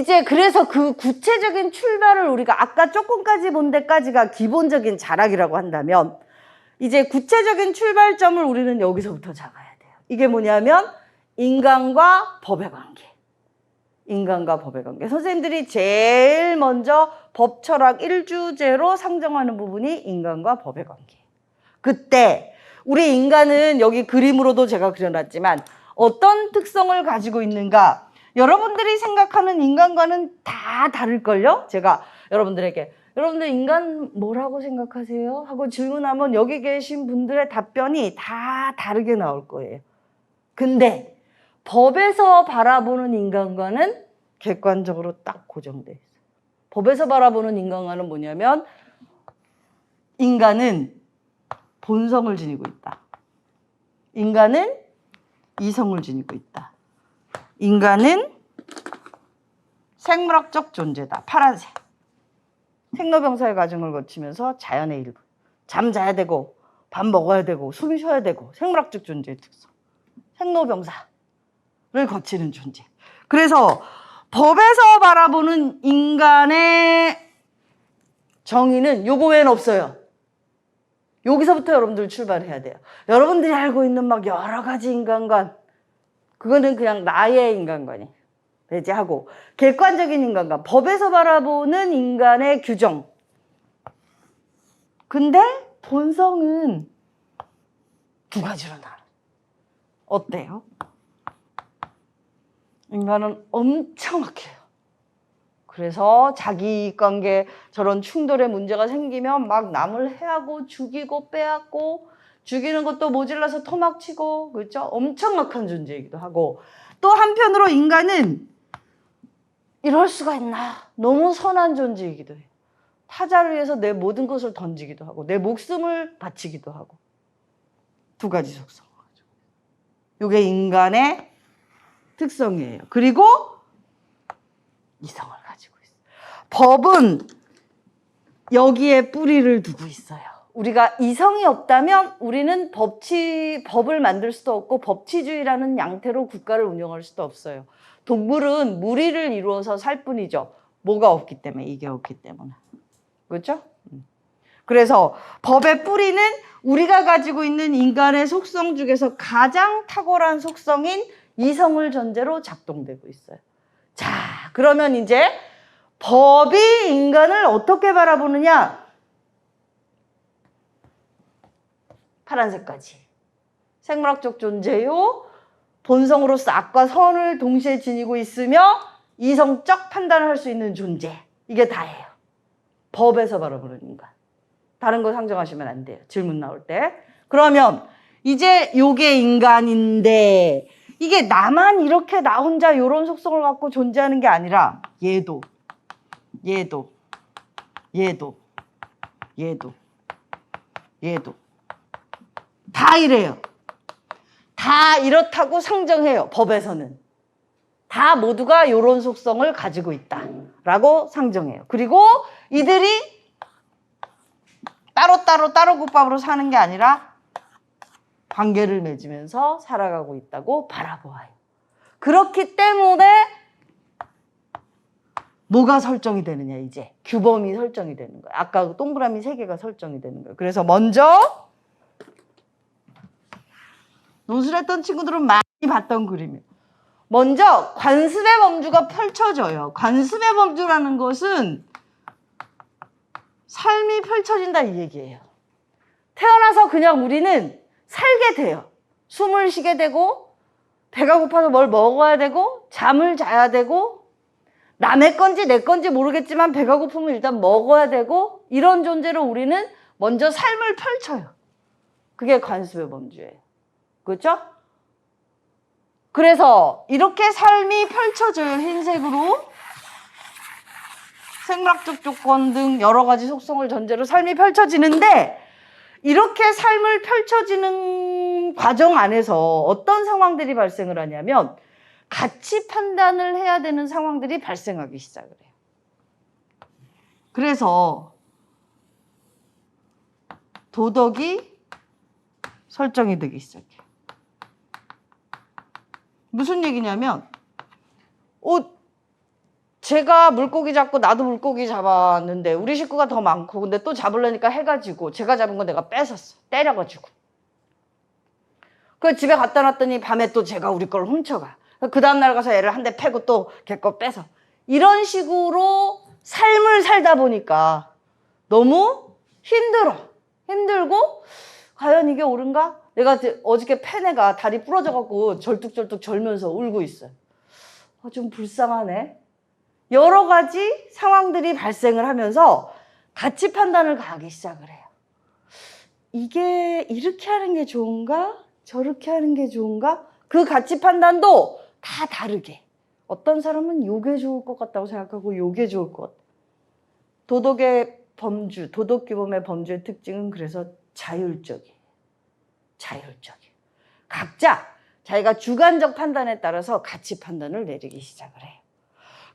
이제 그래서 그 구체적인 출발을 우리가 아까 조금까지 본 데까지가 기본적인 자락이라고 한다면 이제 구체적인 출발점을 우리는 여기서부터 잡아야 돼요. 이게 뭐냐면 인간과 법의 관계. 인간과 법의 관계. 선생님들이 제일 먼저 법 철학 1주제로 상정하는 부분이 인간과 법의 관계. 그때 우리 인간은 여기 그림으로도 제가 그려놨지만 어떤 특성을 가지고 있는가? 여러분들이 생각하는 인간과는 다 다를걸요? 제가 여러분들에게 여러분들 인간 뭐라고 생각하세요? 하고 질문하면 여기 계신 분들의 답변이 다 다르게 나올 거예요. 근데 법에서 바라보는 인간과는 객관적으로 딱 고정돼 있어요. 법에서 바라보는 인간과는 뭐냐면 인간은 본성을 지니고 있다. 인간은 이성을 지니고 있다. 인간은 생물학적 존재다. 파란색. 생로병사의 과정을 거치면서 자연의 일부. 잠 자야 되고 밥 먹어야 되고 숨 쉬어야 되고 생물학적 존재의 특성. 생로병사를 거치는 존재. 그래서 법에서 바라보는 인간의 정의는 요거 외엔 없어요. 여기서부터 여러분들 출발해야 돼요. 여러분들이 알고 있는 막 여러 가지 인간관, 그거는 그냥 나의 인간관이 배제하고 객관적인 인간관, 법에서 바라보는 인간의 규정. 근데 본성은 두 가지로 나눠. 어때요? 인간은 엄청 악해요. 그래서 자기관계 저런 충돌의 문제가 생기면 막 남을 해하고 죽이고 빼앗고 죽이는 것도 모질라서 토막치고 그렇죠? 엄청 악한 존재이기도 하고 또 한편으로 인간은 이럴 수가 있나 너무 선한 존재이기도 해요. 타자를 위해서 내 모든 것을 던지기도 하고 내 목숨을 바치기도 하고 두 가지 속성. 이게 인간의 특성이에요. 그리고 이성을 가지고 있어요. 법은 여기에 뿌리를 두고 있어요. 우리가 이성이 없다면 우리는 법을 만들 수도 없고 법치주의라는 양태로 국가를 운영할 수도 없어요. 동물은 무리를 이루어서 살 뿐이죠. 뭐가 없기 때문에, 이게 없기 때문에. 그렇죠? 그래서 법의 뿌리는 우리가 가지고 있는 인간의 속성 중에서 가장 탁월한 속성인 이성을 전제로 작동되고 있어요. 자, 그러면 이제 법이 인간을 어떻게 바라보느냐? 파란색까지. 생물학적 존재요. 본성으로서 악과 선을 동시에 지니고 있으며 이성적 판단을 할 수 있는 존재. 이게 다예요. 법에서 바라보는 인간. 다른 거 상정하시면 안 돼요. 질문 나올 때. 그러면 이제 요게 인간인데 이게 나만 이렇게 나 혼자 이런 속성을 갖고 존재하는 게 아니라 얘도 다 이래요. 다 이렇다고 상정해요. 법에서는. 다 모두가 이런 속성을 가지고 있다라고 상정해요. 그리고 이들이 따로 국밥으로 사는 게 아니라 관계를 맺으면서 살아가고 있다고 바라보아요. 그렇기 때문에 뭐가 설정이 되느냐 이제 규범이 설정이 되는 거예요. 아까 동그라미 3개가 설정이 되는 거예요. 그래서 먼저 논술했던 친구들은 많이 봤던 그림이에요. 먼저 관습의 범주가 펼쳐져요. 관습의 범주라는 것은 삶이 펼쳐진다 이 얘기예요. 태어나서 그냥 우리는 살게 돼요. 숨을 쉬게 되고 배가 고파서 뭘 먹어야 되고 잠을 자야 되고 남의 건지 내 건지 모르겠지만 배가 고프면 일단 먹어야 되고 이런 존재로 우리는 먼저 삶을 펼쳐요. 그게 관습의 범주예요. 그렇죠? 그래서 이렇게 삶이 펼쳐져요. 흰색으로 생물학적 조건 등 여러 가지 속성을 전제로 삶이 펼쳐지는데 이렇게 삶을 펼쳐지는 과정 안에서 어떤 상황들이 발생을 하냐면 가치 판단을 해야 되는 상황들이 발생하기 시작을 해요. 그래서 도덕이 설정이 되기 시작해요. 무슨 얘기냐면 제가 물고기 잡고 나도 물고기 잡았는데 우리 식구가 더 많고 근데 또 잡으려니까 해가지고 제가 잡은 거 내가 뺏었어. 때려가지고. 그 집에 갖다 놨더니 밤에 또 제가 우리 걸 훔쳐가. 그 다음날 가서 애를 한 대 패고 또 걔 거 뺏어. 이런 식으로 삶을 살다 보니까 너무 힘들고 과연 이게 옳은가? 내가 어저께 팬 애가 다리 부러져갖고 절뚝절뚝 절면서 울고 있어요. 좀 불쌍하네. 여러 가지 상황들이 발생을 하면서 가치 판단을 가하기 시작을 해요. 이게 이렇게 하는 게 좋은가? 저렇게 하는 게 좋은가? 그 가치 판단도 다 다르게. 어떤 사람은 요게 좋을 것 같다고 생각하고 요게 좋을 것 같다. 도덕의 범주, 도덕규범의 범주의 특징은 그래서 자율적이에요. 각자 자기가 주관적 판단에 따라서 가치 판단을 내리기 시작을 해요.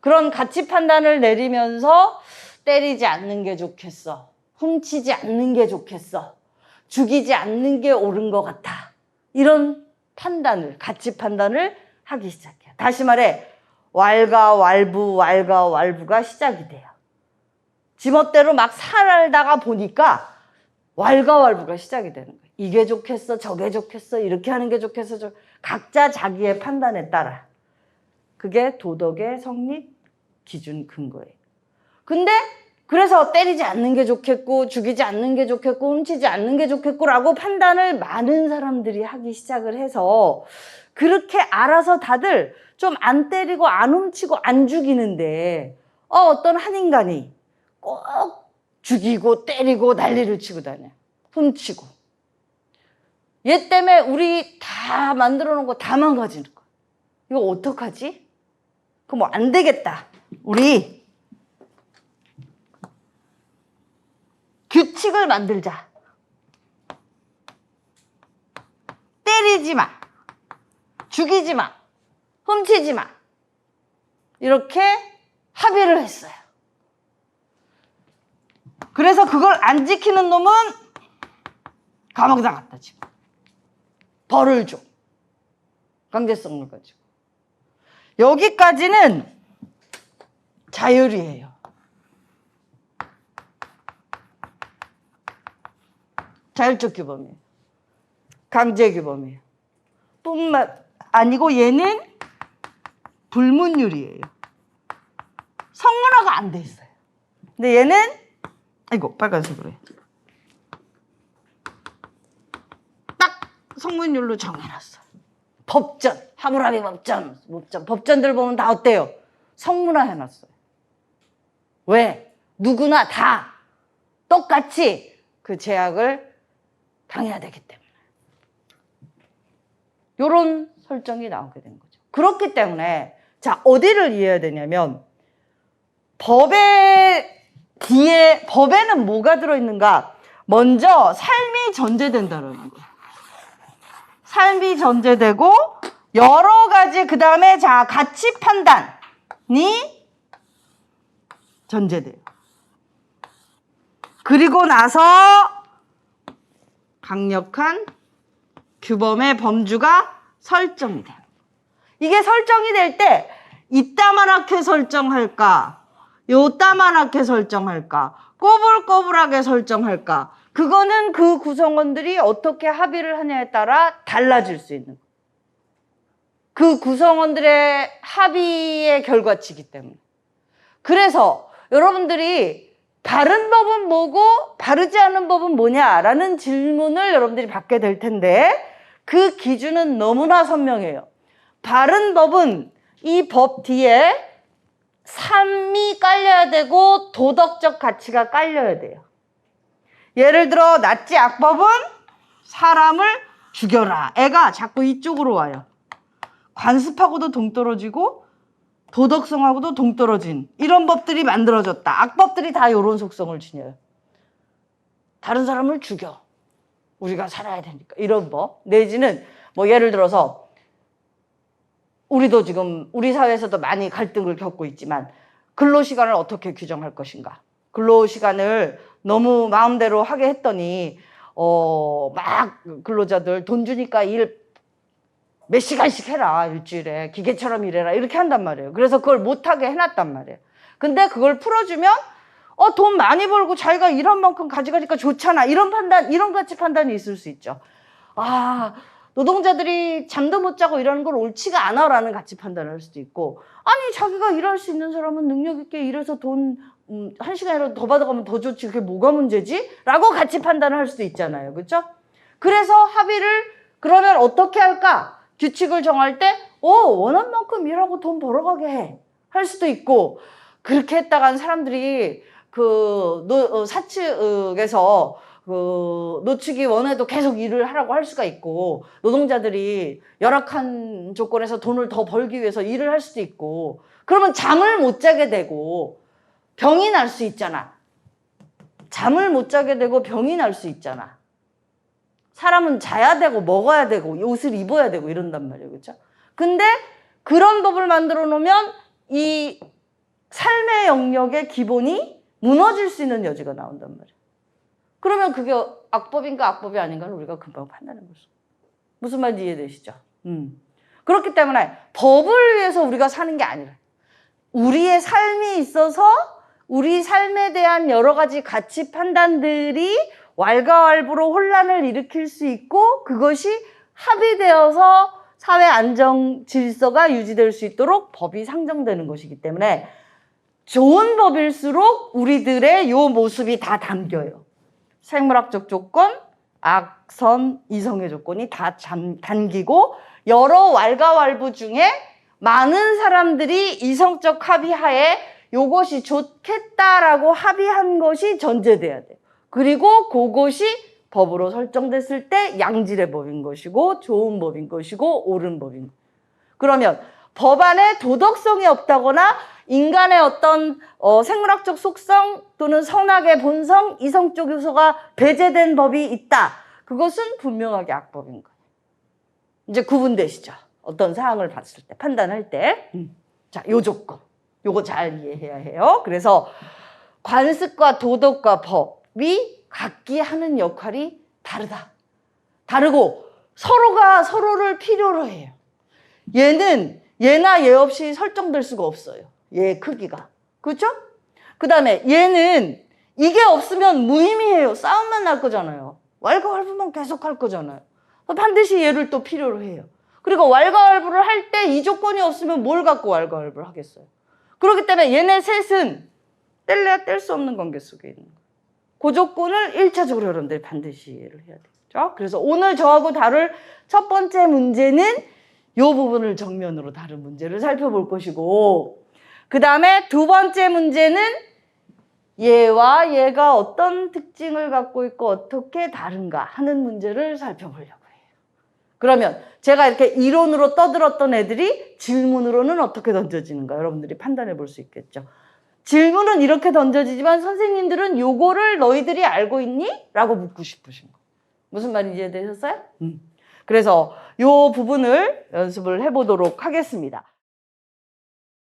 그런 가치 판단을 내리면서 때리지 않는 게 좋겠어. 훔치지 않는 게 좋겠어. 죽이지 않는 게 옳은 것 같아. 이런 판단을, 가치 판단을 하기 시작해요. 다시 말해 왈가왈부가 시작이 돼요. 지멋대로 막 살다가 보니까 왈가왈부가 시작이 되는 거예요. 이게 좋겠어, 저게 좋겠어, 이렇게 하는 게 좋겠어. 각자 자기의 판단에 따라. 그게 도덕의 성립 기준 근거예요. 근데 그래서 때리지 않는 게 좋겠고 죽이지 않는 게 좋겠고 훔치지 않는 게 좋겠고 라고 판단을 많은 사람들이 하기 시작을 해서 그렇게 알아서 다들 좀 안 때리고 안 훔치고 안 죽이는데 어떤 한 인간이 꼭 죽이고 때리고 난리를 치고 다녀. 훔치고. 얘 때문에 우리 다 만들어 놓은 거 다 망가지는 거야. 이거 어떡하지? 그럼 뭐 안 되겠다. 우리 규칙을 만들자. 때리지 마. 죽이지 마. 훔치지 마. 이렇게 합의를 했어요. 그래서 그걸 안 지키는 놈은 감옥 나갔다 지금. 벌을 줘. 강제성을 가지고. 여기까지는 자율이에요. 자율적 규범이에요. 강제 규범이에요. 뿐만 아니고 얘는 불문율이에요. 성문화가 안 돼 있어요. 근데 얘는 아이고 빨간색으로 해. 딱 성문율로 정해놨어요. 법전, 하무라비 법전들 보면 다 어때요? 성문화 해놨어요. 왜? 누구나 다 똑같이 그 제약을 당해야 되기 때문에. 요런 설정이 나오게 된 거죠. 그렇기 때문에 자 어디를 이해해야 되냐면 법에는 뭐가 들어있는가? 먼저 삶이 전제된다는 거예요. 삶이 전제되고 여러 가지 그 다음에 자 가치 판단이 전제돼요. 그리고 나서 강력한 규범의 범주가 설정이 돼요. 이게 설정이 될 때 이따만하게 설정할까? 요따만하게 설정할까? 꼬불꼬불하게 설정할까? 그거는 그 구성원들이 어떻게 합의를 하냐에 따라 달라질 수 있는 거예요. 그 구성원들의 합의의 결과치이기 때문에. 그래서 여러분들이 바른 법은 뭐고 바르지 않은 법은 뭐냐라는 질문을 여러분들이 받게 될 텐데 그 기준은 너무나 선명해요. 바른 법은 이 법 뒤에 삶이 깔려야 되고 도덕적 가치가 깔려야 돼요. 예를 들어 낫지 악법은 사람을 죽여라. 애가 자꾸 이쪽으로 와요. 관습하고도 동떨어지고 도덕성하고도 동떨어진 이런 법들이 만들어졌다. 악법들이 다 이런 속성을 지녀요. 다른 사람을 죽여. 우리가 살아야 되니까. 이런 법. 내지는 뭐 예를 들어서 우리도 지금 우리 사회에서도 많이 갈등을 겪고 있지만 근로시간을 어떻게 규정할 것인가. 근로시간을 너무 마음대로 하게 했더니 막 근로자들 돈 주니까 일 몇 시간씩 해라, 일주일에. 기계처럼 일해라. 이렇게 한단 말이에요. 그래서 그걸 못하게 해놨단 말이에요. 근데 그걸 풀어주면, 돈 많이 벌고 자기가 일한 만큼 가져가니까 좋잖아. 이런 판단, 이런 가치 판단이 있을 수 있죠. 노동자들이 잠도 못 자고 이러는 걸 옳지가 않아라는 가치 판단을 할 수도 있고, 아니, 자기가 일할 수 있는 사람은 능력 있게 일해서 돈, 1시간이라도 더 받아가면 더 좋지. 그게 뭐가 문제지? 라고 가치 판단을 할 수도 있잖아요. 그렇죠? 그래서 합의를 그러면 어떻게 할까? 규칙을 정할 때, 원한 만큼 일하고 돈 벌어가게 해. 할 수도 있고, 그렇게 했다간 사람들이 사측에서 노측이 원해도 계속 일을 하라고 할 수가 있고, 노동자들이 열악한 조건에서 돈을 더 벌기 위해서 일을 할 수도 있고, 그러면 잠을 못 자게 되고, 병이 날 수 있잖아. 잠을 못 자게 되고 병이 날 수 있잖아. 사람은 자야 되고 먹어야 되고 옷을 입어야 되고 이런단 말이에요. 그렇죠? 근데 그런 법을 만들어 놓으면 이 삶의 영역의 기본이 무너질 수 있는 여지가 나온단 말이에요. 그러면 그게 악법인가 악법이 아닌가를 우리가 금방 판단해 볼 수 있어요. 무슨 말인지 이해되시죠? 그렇기 때문에 법을 위해서 우리가 사는 게 아니라 우리의 삶이 있어서 우리 삶에 대한 여러 가지 가치 판단들이 왈가왈부로 혼란을 일으킬 수 있고 그것이 합의되어서 사회 안정 질서가 유지될 수 있도록 법이 상정되는 것이기 때문에 좋은 법일수록 우리들의 요 모습이 다 담겨요. 생물학적 조건, 악선, 이성의 조건이 다 담기고 여러 왈가왈부 중에 많은 사람들이 이성적 합의하에 요것이 좋겠다라고 합의한 것이 전제돼야 돼요. 그리고 그것이 법으로 설정됐을 때 양질의 법인 것이고 좋은 법인 것이고 옳은 법인 것이고. 그러면 법안에 도덕성이 없다거나 인간의 어떤 생물학적 속성 또는 선악의 본성, 이성적 요소가 배제된 법이 있다. 그것은 분명하게 악법인 거예요. 이제 구분되시죠? 어떤 사항을 봤을 때, 판단할 때. 자, 요 조건. 요거 잘 이해해야 해요. 그래서 관습과 도덕과 법이 각기 하는 역할이 다르다. 다르고 서로가 서로를 필요로 해요. 얘는 얘나 얘 없이 설정될 수가 없어요. 얘의 크기가. 그렇죠? 그 다음에 얘는 이게 없으면 무의미해요. 싸움만 날 거잖아요. 왈가왈부만 계속 할 거잖아요. 반드시 얘를 또 필요로 해요. 그리고 왈가왈부를 할 때 이 조건이 없으면 뭘 갖고 왈가왈부를 하겠어요. 그렇기 때문에 얘네 셋은 뗄래야 뗄 수 없는 관계 속에 있는 거예요. 그 조건을 1차적으로 여러분들이 반드시 이해를 해야 되죠. 그래서 오늘 저하고 다룰 첫 번째 문제는 이 부분을 정면으로 다른 문제를 살펴볼 것이고, 그 다음에 두 번째 문제는 얘와 얘가 어떤 특징을 갖고 있고 어떻게 다른가 하는 문제를 살펴보려고 해요. 그러면 제가 이렇게 이론으로 떠들었던 애들이 질문으로는 어떻게 던져지는가 여러분들이 판단해 볼 수 있겠죠. 질문은 이렇게 던져지지만 선생님들은 요거를 너희들이 알고 있니? 라고 묻고 싶으신 거. 무슨 말인지 이해되셨어요? 그래서 요 부분을 연습을 해보도록 하겠습니다.